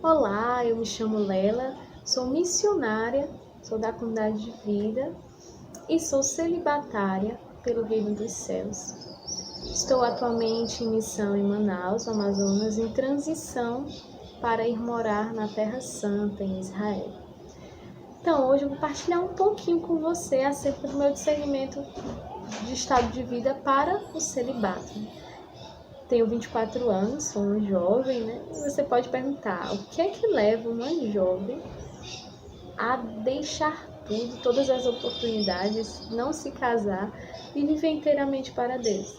Olá, eu me chamo Lela, sou missionária, sou da comunidade de vida e sou celibatária pelo Reino dos Céus. Estou atualmente em missão em Manaus, no Amazonas, em transição para ir morar na Terra Santa, em Israel. Então, hoje eu vou partilhar um pouquinho com você acerca do meu discernimento de estado de vida para o celibato. Tenho 24 anos, sou uma jovem, né? E você pode perguntar, o que é que leva uma jovem a deixar tudo, todas as oportunidades, não se casar e viver inteiramente para Deus?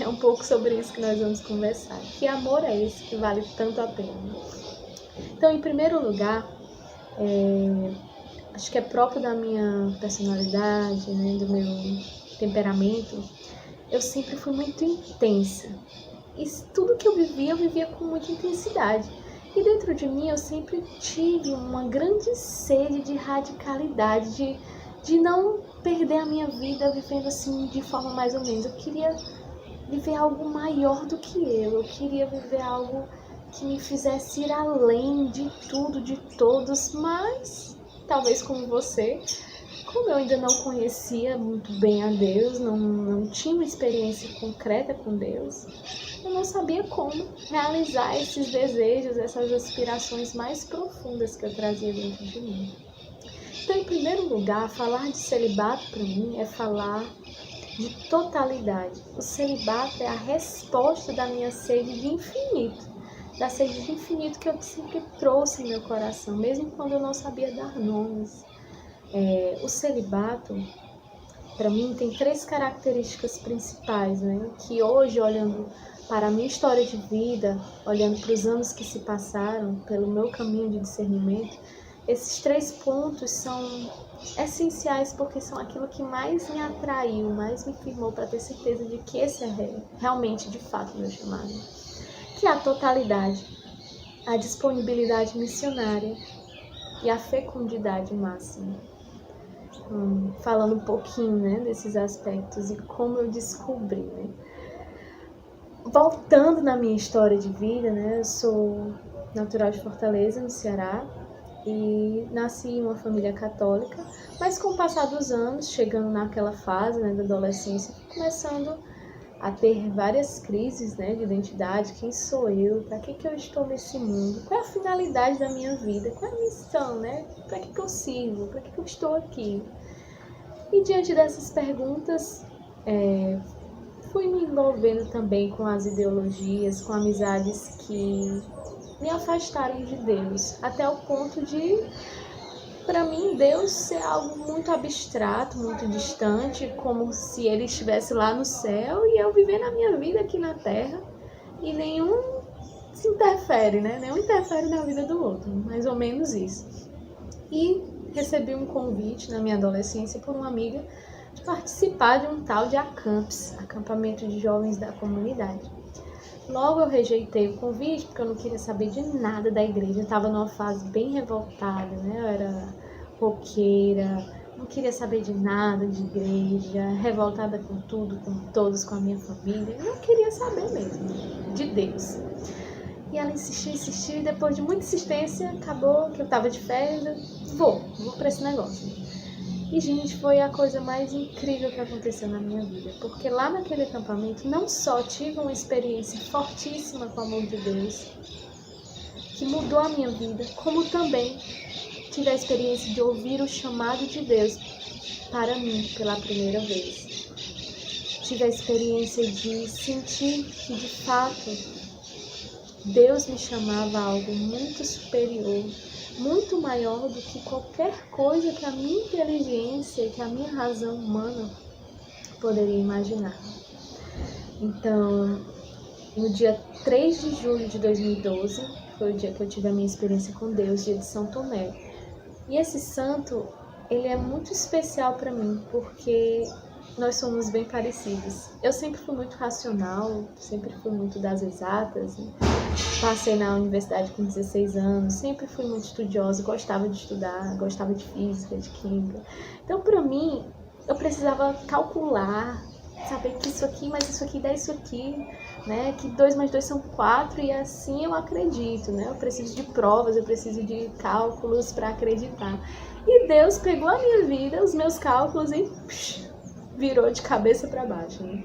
É um pouco sobre isso que nós vamos conversar. Que amor é esse que vale tanto a pena? Então, em primeiro lugar, acho que é próprio da minha personalidade, né, do meu temperamento, eu sempre fui muito intensa. E tudo que eu vivia com muita intensidade. E dentro de mim eu sempre tive uma grande sede de radicalidade, de não perder a minha vida vivendo assim de forma mais ou menos. Eu queria viver algo maior do que eu queria viver algo que me fizesse ir além de tudo, de todos, mas talvez como você, como eu ainda não conhecia muito bem a Deus, não tinha uma experiência concreta com Deus, eu não sabia como realizar esses desejos, essas aspirações mais profundas que eu trazia dentro de mim. Então, em primeiro lugar, falar de celibato para mim é falar de totalidade. O celibato é a resposta da minha sede de infinito, da sede de infinito que eu sempre trouxe em meu coração, mesmo quando eu não sabia dar nomes. O celibato, para mim, tem 3 características principais, né? Que hoje, olhando para a minha história de vida, olhando para os anos que se passaram, pelo meu caminho de discernimento, esses 3 pontos são essenciais porque são aquilo que mais me atraiu, mais me firmou para ter certeza de que esse é realmente, de fato, meu chamado. Que é a totalidade, a disponibilidade missionária e a fecundidade máxima. Falando um pouquinho, né, desses aspectos e como eu descobri, né? Voltando na minha história de vida, né, eu sou natural de Fortaleza, no Ceará, e nasci em uma família católica, mas com o passar dos anos, chegando naquela fase, né, da adolescência, começando a ter várias crises, né, de identidade. Quem sou eu? Para que eu estou nesse mundo? Qual é a finalidade da minha vida? Qual é a missão, né? Para que eu sirvo? Para que eu estou aqui? E diante dessas perguntas, fui me envolvendo também com as ideologias, com amizades que me afastaram de Deus, até o ponto de, para mim, Deus ser algo muito abstrato, muito distante, como se Ele estivesse lá no céu e eu vivendo a minha vida aqui na Terra e nenhum se interfere, né? Nenhum interfere na vida do outro, mais ou menos isso. E recebi um convite na minha adolescência por uma amiga de participar de um tal de ACAMPS, acampamento de jovens da comunidade. Logo eu rejeitei o convite porque eu não queria saber de nada da igreja, eu estava numa fase bem revoltada, né? Eu era roqueira, não queria saber de nada de igreja, revoltada com tudo, com todos, com a minha família, eu não queria saber mesmo de Deus. E ela insistiu e depois de muita insistência, acabou que eu tava de férias, vou pra esse negócio. E, gente, foi a coisa mais incrível que aconteceu na minha vida, porque lá naquele acampamento não só tive uma experiência fortíssima com o amor de Deus, que mudou a minha vida, como também tive a experiência de ouvir o chamado de Deus para mim pela primeira vez. Tive a experiência de sentir que, de fato, Deus me chamava a algo muito superior, muito maior do que qualquer coisa que a minha inteligência, que a minha razão humana poderia imaginar. Então, no dia 3 de julho de 2012, foi o dia que eu tive a minha experiência com Deus, dia de São Tomé. E esse santo, ele é muito especial para mim, porque nós somos bem parecidos. Eu sempre fui muito racional, sempre fui muito das exatas, né? Passei na universidade com 16 anos, sempre fui muito estudiosa, gostava de estudar, gostava de física, de química. Então, para mim, eu precisava calcular, saber que isso aqui, mas isso aqui dá isso aqui. né? Que 2 mais 2 são 4 e assim eu acredito, né? Eu preciso de provas, eu preciso de cálculos para acreditar. E Deus pegou a minha vida, os meus cálculos e virou de cabeça para baixo, né?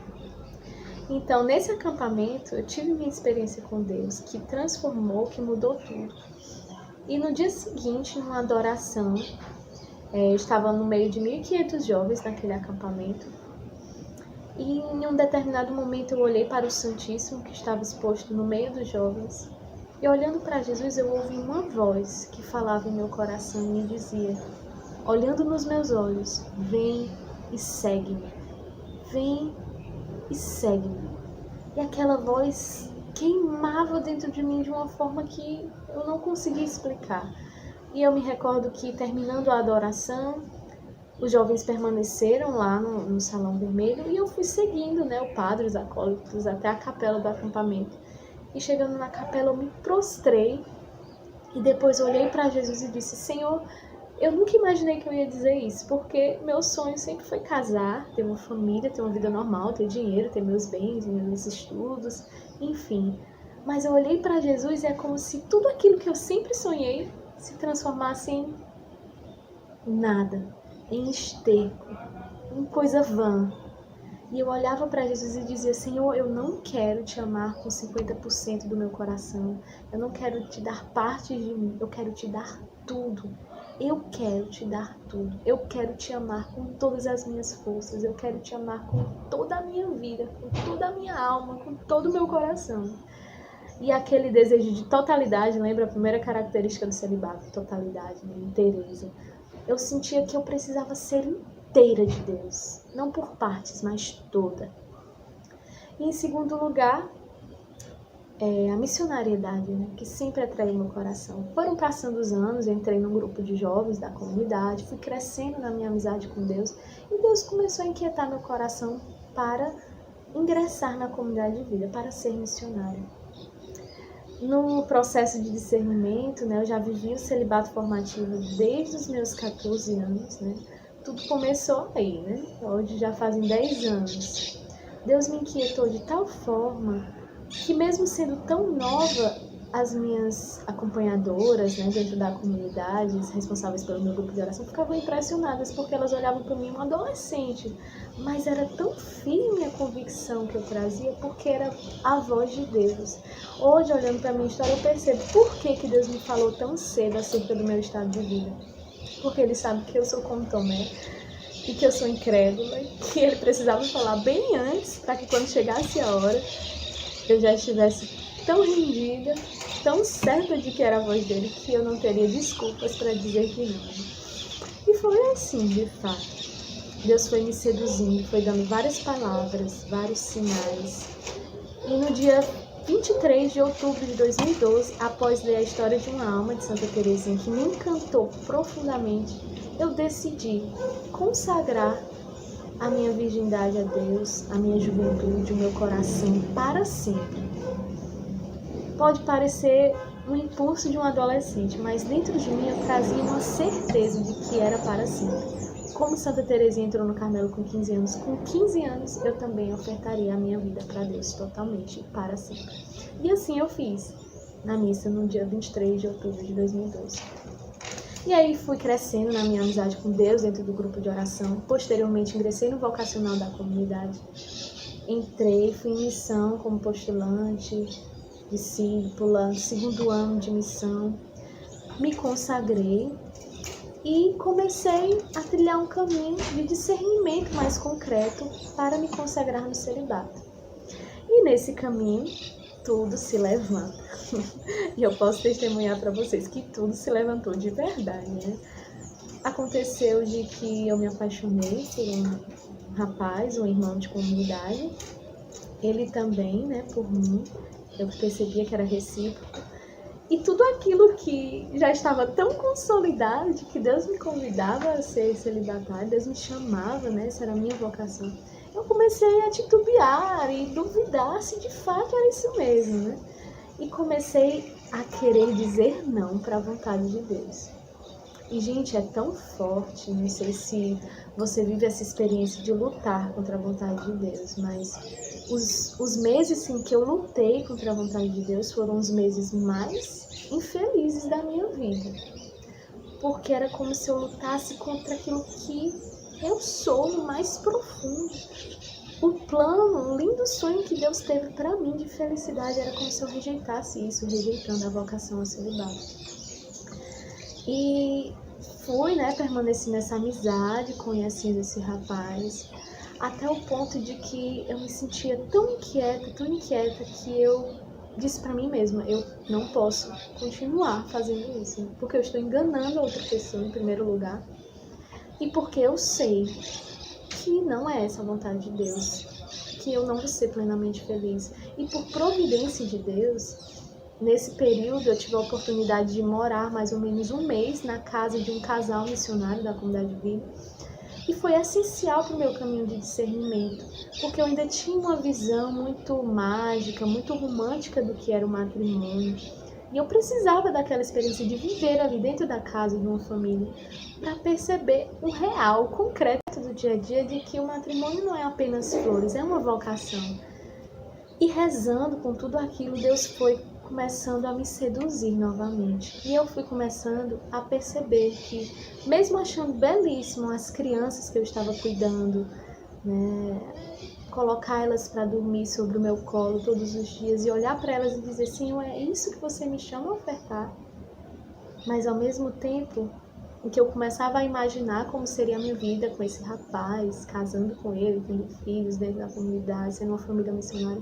Então, nesse acampamento, eu tive minha experiência com Deus, que transformou, que mudou tudo. E no dia seguinte, numa adoração, eu estava no meio de 1.500 jovens naquele acampamento. E em um determinado momento eu olhei para o Santíssimo, que estava exposto no meio dos jovens. E olhando para Jesus, eu ouvi uma voz que falava em meu coração e me dizia, olhando nos meus olhos, vem e segue-me. Vem e segue-me. E aquela voz queimava dentro de mim de uma forma que eu não conseguia explicar. E eu me recordo que, terminando a adoração, os jovens permaneceram lá no Salão Vermelho e eu fui seguindo, né, o padre, os acólitos, até a capela do acampamento. E chegando na capela, eu me prostrei e depois olhei para Jesus e disse, Senhor, eu nunca imaginei que eu ia dizer isso, porque meu sonho sempre foi casar, ter uma família, ter uma vida normal, ter dinheiro, ter meus bens, meus estudos, enfim. Mas eu olhei para Jesus e é como se tudo aquilo que eu sempre sonhei se transformasse em nada, em esterco, em coisa vã. E eu olhava para Jesus e dizia, Senhor, eu não quero te amar com 50% do meu coração, eu não quero te dar parte de mim, eu quero te dar tudo. Eu quero te dar tudo, eu quero te amar com todas as minhas forças, eu quero te amar com toda a minha vida, com toda a minha alma, com todo o meu coração. E aquele desejo de totalidade, lembra a primeira característica do celibato, totalidade, né? Inteireza. Eu sentia que eu precisava ser inteira de Deus, não por partes, mas toda. E em segundo lugar, a missionariedade, né, que sempre atraiu meu coração. Foram passando os anos, eu entrei num grupo de jovens da comunidade, fui crescendo na minha amizade com Deus, e Deus começou a inquietar meu coração para ingressar na comunidade de vida, para ser missionária. No processo de discernimento, né, eu já vivi o celibato formativo desde os meus 14 anos, né? Tudo começou aí, né? Hoje já fazem 10 anos. Deus me inquietou de tal forma que, mesmo sendo tão nova, as minhas acompanhadoras, né, dentro da comunidade, as responsáveis pelo meu grupo de oração, ficavam impressionadas porque elas olhavam para mim, uma adolescente, mas era tão firme a convicção que eu trazia porque era a voz de Deus. Hoje, olhando para a minha história, eu percebo por que Deus me falou tão cedo acerca do meu estado de vida. Porque Ele sabe que eu sou como Tomé e que eu sou incrédula, e que Ele precisava falar bem antes para que quando chegasse a hora eu já estivesse tão rendida, tão certa de que era a voz dele, que eu não teria desculpas para dizer que não. E foi assim, de fato. Deus foi me seduzindo, foi dando várias palavras, vários sinais. E no dia 23 de outubro de 2012, após ler a história de uma alma de Santa Teresinha que me encantou profundamente, eu decidi consagrar a minha virgindade a Deus, a minha juventude, o meu coração para sempre. Pode parecer um impulso de um adolescente, mas dentro de mim eu trazia uma certeza de que era para sempre. Como Santa Teresinha entrou no Carmelo com 15 anos, com 15 anos eu também ofertaria a minha vida para Deus totalmente, para sempre. E assim eu fiz, na missa no dia 23 de outubro de 2012. E aí fui crescendo na minha amizade com Deus dentro do grupo de oração. Posteriormente ingressei no vocacional da comunidade. Entrei, fui em missão como postulante, discípula, segundo ano de missão. Me consagrei e comecei a trilhar um caminho de discernimento mais concreto para me consagrar no celibato. E nesse caminho, tudo se levanta. E eu posso testemunhar para vocês que tudo se levantou de verdade, né? Aconteceu de que eu me apaixonei por um rapaz, um irmão de comunidade. Ele também, né, por mim. Eu percebia que era recíproco. E tudo aquilo que já estava tão consolidado, de que Deus me convidava a ser celibatária, Deus me chamava, né? Essa era a minha vocação. Eu comecei a titubear e duvidar se de fato era isso mesmo, né? E comecei a querer dizer não para a vontade de Deus. E, gente, é tão forte, não sei se você vive essa experiência de lutar contra a vontade de Deus, mas os meses em que eu lutei contra a vontade de Deus foram os meses mais infelizes da minha vida. Porque era como se eu lutasse contra aquilo que eu sou no mais profundo. O plano, o lindo sonho que Deus teve para mim de felicidade era como se eu rejeitasse isso, rejeitando a vocação ao celibato. E fui, permaneci nessa amizade, conhecendo esse rapaz, até o ponto de que eu me sentia tão inquieta, que eu disse para mim mesma, eu não posso continuar fazendo isso, porque eu estou enganando a outra pessoa em primeiro lugar, e porque eu sei que não é essa a vontade de Deus, que eu não vou ser plenamente feliz. E por providência de Deus, nesse período eu tive a oportunidade de morar mais ou menos um mês na casa de um casal missionário da Comunidade de Vida. E foi essencial para o meu caminho de discernimento, porque eu ainda tinha uma visão muito mágica, muito romântica do que era o matrimônio. E eu precisava daquela experiência de viver ali dentro da casa de uma família para perceber o real, o concreto do dia a dia de que o matrimônio não é apenas flores, é uma vocação. E rezando com tudo aquilo, Deus foi começando a me seduzir novamente. E eu fui começando a perceber que, mesmo achando belíssimo as crianças que eu estava cuidando, colocar elas para dormir sobre o meu colo todos os dias e olhar para elas e dizer, Senhor, é isso que você me chama a ofertar. Mas ao mesmo tempo em que eu começava a imaginar como seria a minha vida com esse rapaz, casando com ele, tendo filhos dentro da comunidade, sendo uma família missionária,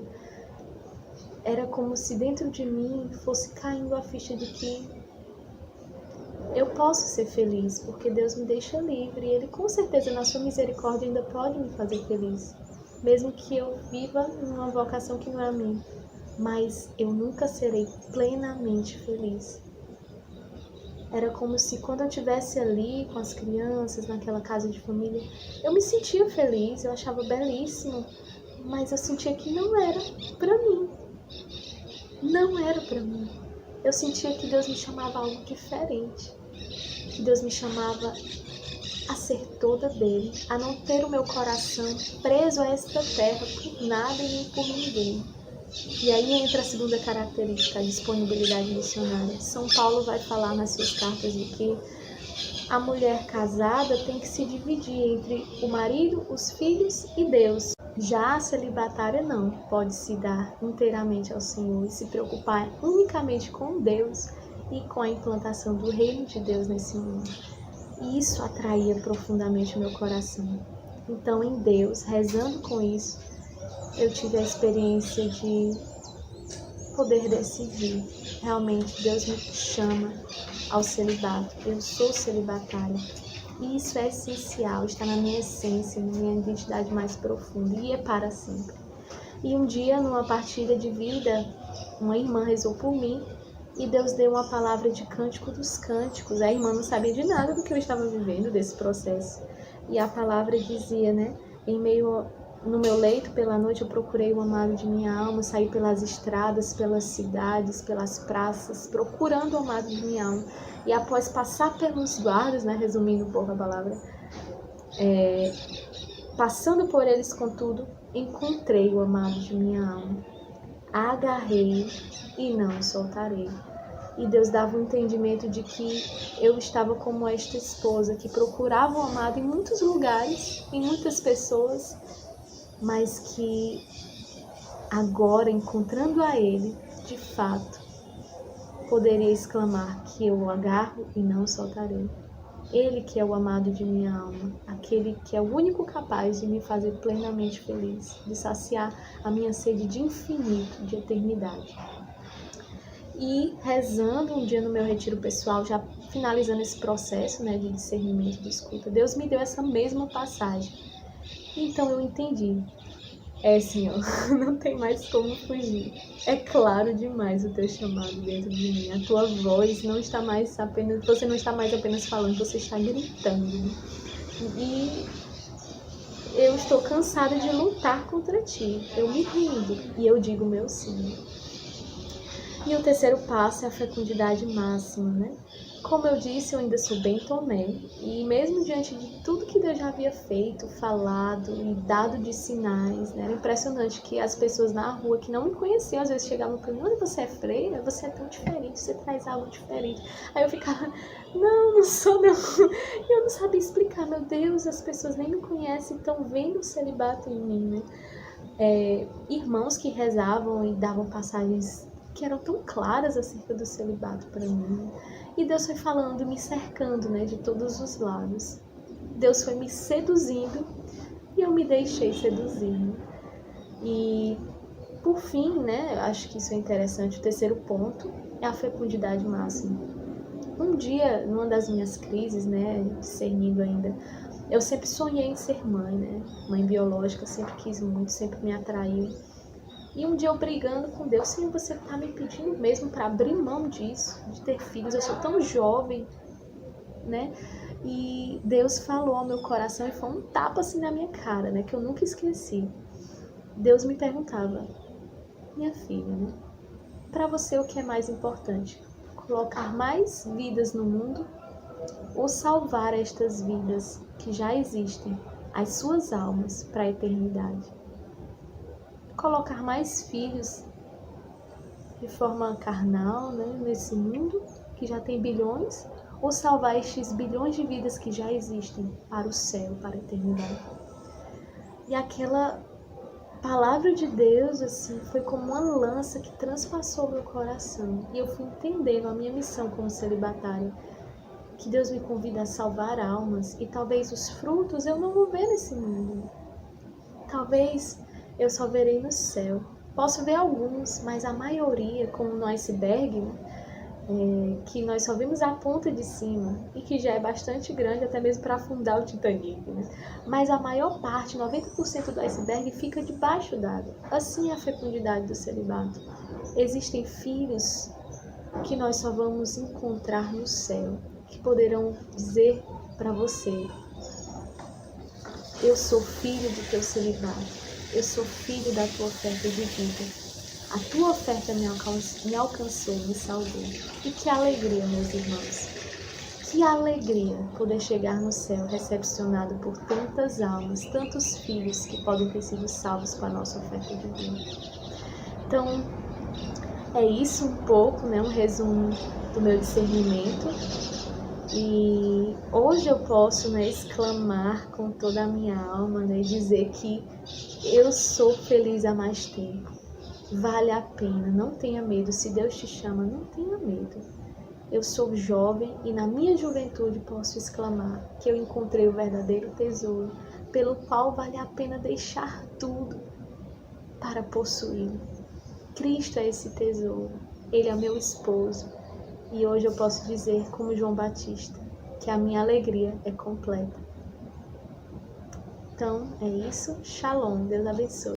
era como se dentro de mim fosse caindo a ficha de que eu posso ser feliz, porque Deus me deixa livre e Ele com certeza na sua misericórdia ainda pode me fazer feliz, mesmo que eu viva numa vocação que não é a minha, mas eu nunca serei plenamente feliz. Era como se quando eu estivesse ali com as crianças, naquela casa de família, eu me sentia feliz, eu achava belíssimo, mas eu sentia que não era para mim. Não era para mim. Eu sentia que Deus me chamava a algo diferente. Que Deus me chamava a ser toda dele, a não ter o meu coração preso a esta terra por nada e nem por ninguém. E aí entra a segunda característica, a disponibilidade missionária. São Paulo vai falar nas suas cartas de que a mulher casada tem que se dividir entre o marido, os filhos e Deus. Já a celibatária não, pode se dar inteiramente ao Senhor e se preocupar unicamente com Deus e com a implantação do reino de Deus nesse mundo. E isso atraía profundamente o meu coração. Então, em Deus, rezando com isso, eu tive a experiência de poder decidir. Realmente, Deus me chama ao celibato. Eu sou celibatária. E isso é essencial, está na minha essência, na minha identidade mais profunda. E é para sempre. E um dia, numa partilha de vida, uma irmã rezou por mim e Deus deu uma palavra de Cântico dos Cânticos. A irmã não sabia de nada do que eu estava vivendo, desse processo. E a palavra dizia, no meu leito pela noite eu procurei o amado de minha alma, saí pelas estradas, pelas cidades, pelas praças, procurando o amado de minha alma. E após passar pelos guardas, resumindo um pouco a palavra, passando por eles contudo, encontrei o amado de minha alma. Agarrei e não soltarei. E Deus dava um entendimento de que eu estava como esta esposa que procurava o amado em muitos lugares, em muitas pessoas, mas que agora, encontrando a Ele, de fato, poderia exclamar que eu o agarro e não o soltarei. Ele que é o amado de minha alma, aquele que é o único capaz de me fazer plenamente feliz, de saciar a minha sede de infinito, de eternidade. E rezando um dia no meu retiro pessoal, já finalizando esse processo de discernimento, de escuta, Deus me deu essa mesma passagem. Então eu entendi. Senhor, não tem mais como fugir. É claro demais o teu chamado dentro de mim. A tua voz não está mais apenas... Você não está mais apenas falando, você está gritando. E eu estou cansada de lutar contra ti. Eu me rendo e eu digo meu sim. E o terceiro passo é a fecundidade máxima, né? Como eu disse, eu ainda sou bem Tomé, e mesmo diante de tudo que Deus já havia feito, falado e dado de sinais, né? Era impressionante que as pessoas na rua que não me conheciam, às vezes chegavam para mim: olha, você é freira? Você é tão diferente, você traz algo diferente. Aí eu ficava: não, não sou não. E eu não sabia explicar: meu Deus, as pessoas nem me conhecem, estão vendo o celibato em mim, né? Irmãos que rezavam e davam passagens que eram tão claras acerca do celibato para mim. E Deus foi falando, me cercando, né, de todos os lados. Deus foi me seduzindo e eu me deixei seduzir. E, por fim, né, acho que isso é interessante, o terceiro ponto é a fecundidade máxima. Um dia, numa das minhas crises, né, discernindo ainda, eu sempre sonhei em ser mãe, né, mãe biológica, sempre quis muito, sempre me atraiu. E um dia eu brigando com Deus: Senhor, você tá me pedindo mesmo para abrir mão disso, de ter filhos? Eu sou tão jovem, né? E Deus falou ao meu coração e foi um tapa assim na minha cara, né? Que eu nunca esqueci. Deus me perguntava: minha filha, né? Para você o que é mais importante? Colocar mais vidas no mundo ou salvar estas vidas que já existem, as suas almas, para a eternidade? Colocar mais filhos de forma carnal, né, nesse mundo que já tem bilhões, ou salvar estes bilhões de vidas que já existem para o céu, para a eternidade? E aquela palavra de Deus, assim, foi como uma lança que transpassou meu coração. E eu fui entendendo a minha missão como celibatária, que Deus me convida a salvar almas, e talvez os frutos eu não vou ver nesse mundo. Talvez eu só verei no céu. Posso ver alguns, mas a maioria, como no iceberg, que nós só vimos a ponta de cima e que já é bastante grande até mesmo para afundar o Titanic, né? Mas a maior parte, 90% do iceberg, fica debaixo d'água. Assim é a fecundidade do celibato. Existem filhos que nós só vamos encontrar no céu, que poderão dizer para você: eu sou filho do teu celibato. Eu sou filho da tua oferta de vida. A tua oferta me alcançou, me salvou. E que alegria, meus irmãos. Que alegria poder chegar no céu recepcionado por tantas almas, tantos filhos que podem ter sido salvos com a nossa oferta de vida. Então, é isso um pouco, né? Um resumo do meu discernimento. E hoje eu posso, né, exclamar com toda a minha alma, né, e dizer que eu sou feliz há mais tempo. Vale a pena, não tenha medo. Se Deus te chama, não tenha medo. Eu sou jovem e na minha juventude posso exclamar que eu encontrei o verdadeiro tesouro, pelo qual vale a pena deixar tudo para possuí-lo. Cristo é esse tesouro, Ele é meu esposo. E hoje eu posso dizer, como João Batista, que a minha alegria é completa. Então, é isso. Shalom. Deus abençoe.